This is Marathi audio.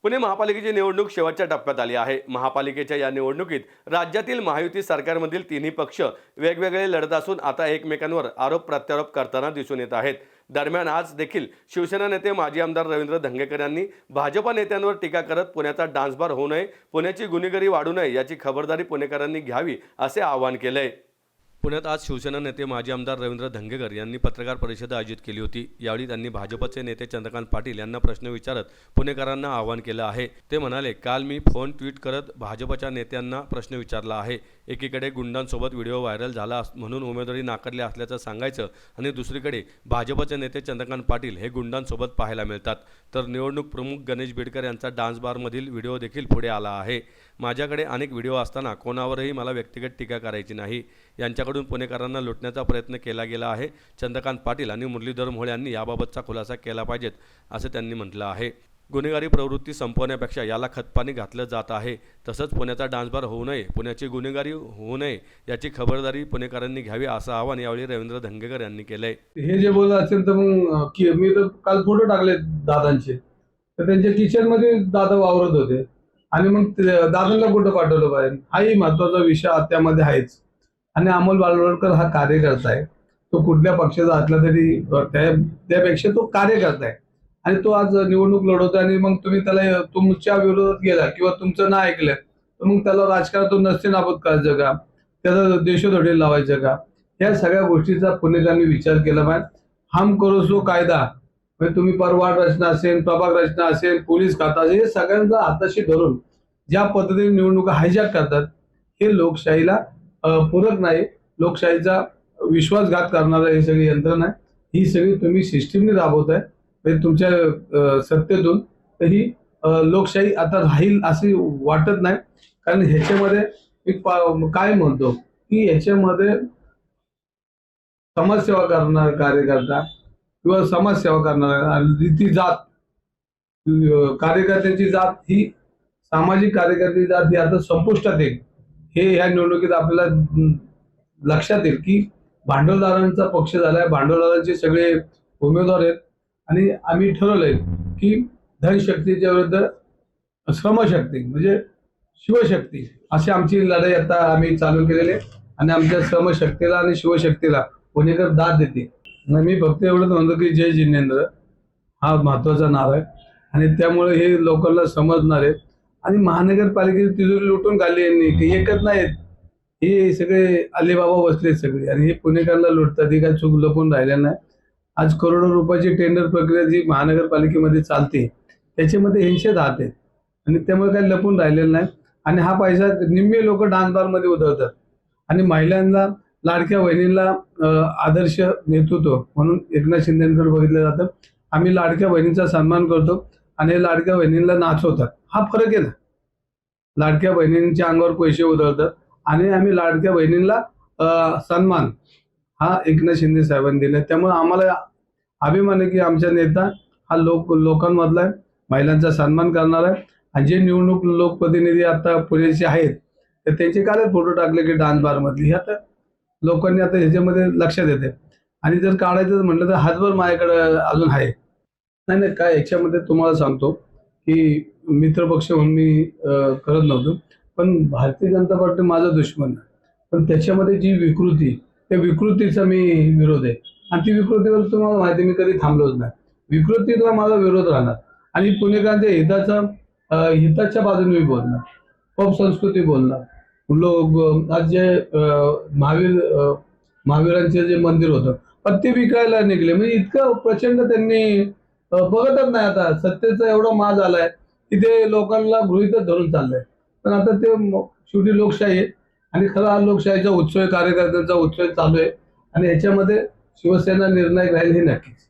पुणे महापालिकेची निवडणूक शेवटच्या टप्प्यात आली आहे। महापालिकेच्या या निवडणुकीत राज्यातील महायुती सरकारमधील तिन्ही पक्ष वेगवेगळे लढत असून आता एकमेकांवर आरोप प्रत्यारोप करताना दिसून येत आहेत। दरम्यान आज देखील शिवसेना नेते माजी आमदार रवींद्र धंगेकर यांनी भाजपा नेत्यांवर टीका करत पुण्याचा डान्स बार होऊ नये, पुण्याची गुन्हेगारी वाढू नये याची खबरदारी पुणेकरांनी घ्यावी असे आवाहन केले। पुण्यात आज शिवसेना नेते माजी आमदार रवींद्र धंगेकर यांनी पत्रकार परिषद आयोजित केली होती। यावेळी त्यांनी भाजपचे नेते चंद्रकांत पाटील यांना प्रश्न विचारत पुणेकरांना आवाहन केलं आहे। ते म्हणाले, काल मी फोन ट्विट करत भाजपच्या नेत्यांना प्रश्न विचारला आहे। एकीकडे गुंडांसोबत व्हिडिओ व्हायरल झाला म्हणून उमेदवारी नाकारली असल्याचं सांगायचं आणि दुसरीकडे भाजपचे नेते चंद्रकांत पाटील हे गुंडांसोबत पाहायला मिळतात। तर निवडणूक प्रमुख गणेश बिडकर यांचा डान्स बारमधील व्हिडिओ देखील पुढे आला आहे। माझ्याकडे अनेक व्हिडिओ असताना कोणावरही मला व्यक्तिगत टीका करायची नाही। यांच्याकडून पुणेकरांना लुटण्याचा प्रयत्न केला गेला आहे। चंद्रकांत पाटील आणि मुरलीधर मोहोळ यांनी याबाबतचा खुलासा केला पाहिजेत असं त्यांनी म्हटलं आहे। गुन्हेगारी प्रवृत्ती संपवण्यापेक्षा याला खतपाणी घातलं जात आहे। तसंच पुण्याचा डान्स बार होऊ नये, पुण्याची गुन्हेगारी होऊ नये याची खबरदारी पुणेकरांनी घ्यावी असं आवाहन यावेळी रवींद्र धंगेकर यांनी केलंय। हे जे बोलत असेल तर मग की मी तर काल फोटो टाकले दादांचे, तर त्यांच्या किचन मध्ये दादा वावरत होते आणि मग दादांना कुठं पाठवलं पाहिजे हाही महत्वाचा विषय त्यामध्ये आहेच। आणि अमोल बालवडकर हा कार्यकर्ता आहे, तो कुठल्या पक्षाचा असला तरी त्यापेक्षा तो कार्यकर्ता आहे आणि तो आज निवडणूक लढवतो आणि मग तुम्ही त्याला तुमच्या विरोधात गेला किंवा तुमचं ना ऐकलं तर मग त्याला राजकारणातून नसते नाबूद करायचं का, त्याला देशोधडीला लावायचं का, या सगळ्या गोष्टीचा पुणेकरांनी विचार केला पाहिजे। हम करो सो कायदा, म्हणजे तुम्ही परवाड रचना असेल, प्रभाग रचना असेल, पोलीस खाता असेल, हे सगळ्यांचा हाताशी धरून ज्या पद्धतीने निवडणुका हायजॅक करतात हे लोकशाहीला पूरक नाही। लोकशाहीचा विश्वासघात करणारा ही सगळी यंत्रणा आहे, ही सगळी तुम्ही सिस्टीमने राबवताय म्हणजे तुमच्या सत्तेतून। तर ही लोकशाही आता राहील असे वाटत नाही, कारण ह्याच्यामध्ये एक काय म्हणतो की ह्याच्यामध्ये समाजसेवा करणारा कार्यकर्ता किंवा समाजसेवा करणारा ती जात, कार्यकर्त्याची जात ही सामाजिक कार्यकर्त्याची जात ही आता संपुष्टात येईल। हे ह्या निवडणुकीत आपल्याला लक्षात येईल की भांडवलदारांचा पक्ष झालाय, भांडवलदारांचे सगळे उमेदवार आहेत आणि आम्ही ठरवलंय की धनशक्तीच्या विरुद्ध श्रमशक्ती म्हणजे शिवशक्ती अशी आमची लढाई आता आम्ही चालू केलेली आहे आणि आमच्या श्रमशक्तीला आणि शिवशक्तीला पुणेकर दाद देते। मी फक्त एवढंच म्हणतो की जय जिनेंद्र हा महत्वाचा नारा आहे आणि त्यामुळे हे लोकांना समजणार आहे। आणि महानगरपालिकेची तिजोरी लुटून काढली यांनी, की एकच नाहीत, हे सगळे अलीबाबा बसले सगळे आणि हे पुणेकरांना लुटतात, हे काय चूक लपून राहिल्या नाही। आज करोडो रुपयाची टेंडर प्रक्रिया जी महानगरपालिकेमध्ये चालते त्याच्यामध्ये 80 हात आहेत आणि त्यामुळे काही लपून राहिलेलं नाही। आणि हा पैसा निम्मे लोक डान्स बारमध्ये उधळतात आणि महिलांना, लाडक्या बहिणींना आदर्श नेतृत्व म्हणून एकनाथ शिंदेकडे बघितलं जातं। आम्ही लाडक्या बहिणींचा सन्मान करतो आणि लाडक्या बहिणींना नाचवतात, हा फरक आहे ना। लाडक्या बहिणींच्या अंगावर पैसे उधळतात आणि आम्ही लाडक्या बहिणींना सन्मान हा एकनाथ शिंदे साहेबांनी दिला। त्यामुळे आम्हाला अभिमान आहे की आमचा नेता हा लोकांमधला आहे, महिलांचा सन्मान करणार आहे। आणि जे निवडणूक लोकप्रतिनिधी आता पुण्याचे आहेत तर त्यांचे कालच फोटो टाकले की डान्स बार मधली, हे आता लोकांनी आता ह्याच्यामध्ये लक्षात येते। आणि जर काढायचं म्हटलं तर हातभर माझ्याकडे अजून आहे नाही काय याच्यामध्ये तुम्हाला सांगतो की मित्रपक्ष म्हणून मी करत नव्हतो, पण भारतीय जनता पार्टी माझा दुश्मन आहे, पण त्याच्यामध्ये जी विकृती, त्या विकृतीचा मी विरोध आहे आणि ती विकृतीवर तुम्हाला माहिती मी कधी थांबलोच नाही। विकृतीला माझा विरोध राहणार आणि पुणेकरांच्या हिताच्या बाजूने मी बोलणार, पॉप संस्कृती बोलणार। लोक आज जे महावीरांचे जे मंदिर होतं पण ते विकायला निघले, म्हणजे इतकं प्रचंड त्यांनी बघतच नाही। आता सत्तेचा एवढा माज आलाय की ते लोकांना गृहीतच धरून चाललंय, पण आता ते शेवटी लोकशाही आहे आणि खरा हा लोकशाहीचा उत्सव, कार्यकर्त्यांचा उत्सव चालू आहे आणि ह्याच्यामध्ये शिवसेना निर्णायक राहील हे नक्कीच।